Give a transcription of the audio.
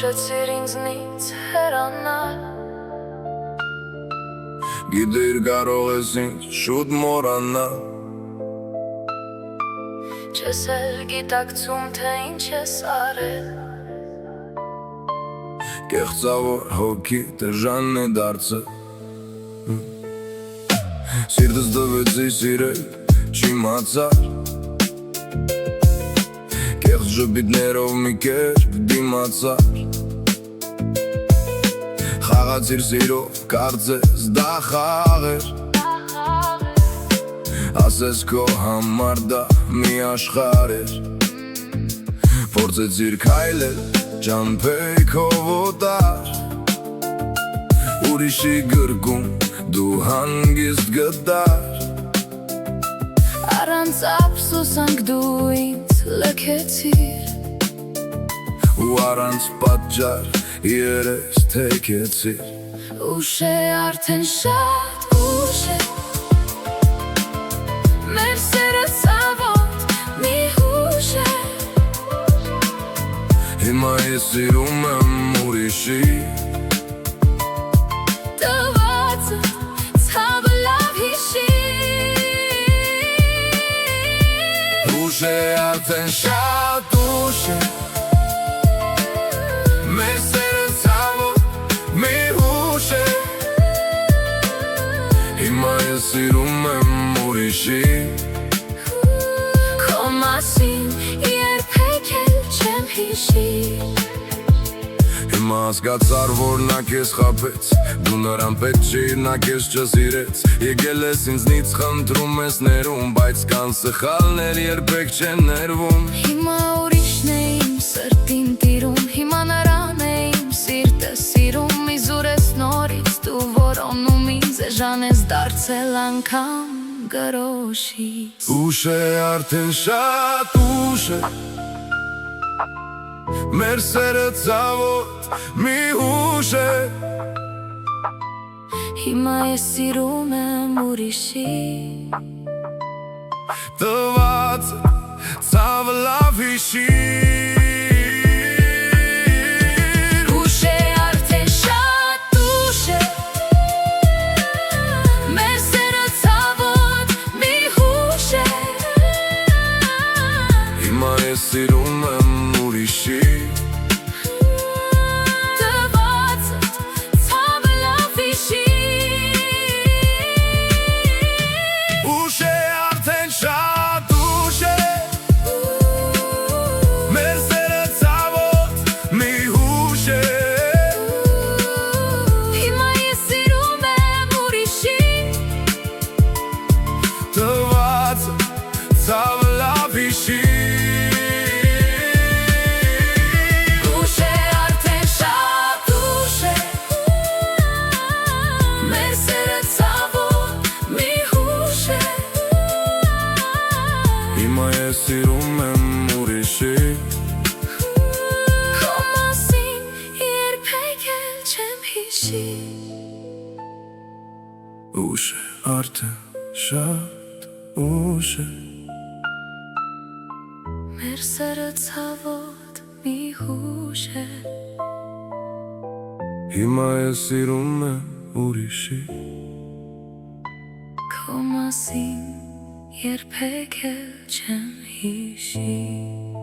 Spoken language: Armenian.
Հիշեցիր ինձնից հեռանալ Գիտիր կարող ես ինձ շուտ մոռանալ Չես էլ գիտակցում, թե ինչ ես արել Կեղծավոր հոգի դժանն է դարձել Սիրտս դվեցի սիրել, չիմացար Կեղծ ժպիտներով մի կերպ դիմացար Խաղացիր սիրով, կարծես դա խաղ էր Ասես քո համար դա մի աշխարհ էր Փորձեցիր քայլել, ճամփեի քո ոտար Ուրիշի գրկում դու հանգիստ գտար Առանց ափսոսանք դու ինձ լքեցիր Ու առանց պատճառ երես թեքեցիր Ուշ է արդեն շատ ուշ է Մեր սերը ցավոտ մի հուշ է Հիմա ես սիրում եմ ուրիշի Տվածը ցավը լավ հիշի Ուշ է արդեն շատ ուշ է Մեր սերը ցավոտ մի հուշ է Հիմա ես սիրում եմ ուրիշի Քո մասին երբեք էլ չեմ հիշի Հիմա հասկացար, որ նա քեզ խաբեց Դու նրան պետք չէիր, նա քեզ չսիրեց Եկել ես ինձնից խնդրում ես ներում Բայց կան սխալներ, երբեք չեն ներվում Հիմա ուրիշն է իմ սրտին տիրում Հիմա նրան է իմ սիրտը սիրում Իզուր ես նորից դու որոնում ինձ Էժան ես դարձել անգամ գրոշից Ուշ է արդեն շատ ուշ է Մեր սերը ցավոտ մի հուշ է Հիմա ես սիրում եմ ուրիշի Տված ցավը լավ հիշի Ուշ է արդեն շատ ուշ է Մեր սերը ցավոտ մի հուշ է Հիմա ես սիրում եմ ուրիշի Հիմա ես սիրում եմ ուրիշի Քո մասին երբեք էլ չեմ հիշի Ուշ է արդեն շատ ուշ է Մեր սերը ցավոտ մի հուշ է Հիմա ես սիրում եմ ուրիշի Քո մասին երբեք էլ չեմ հիշի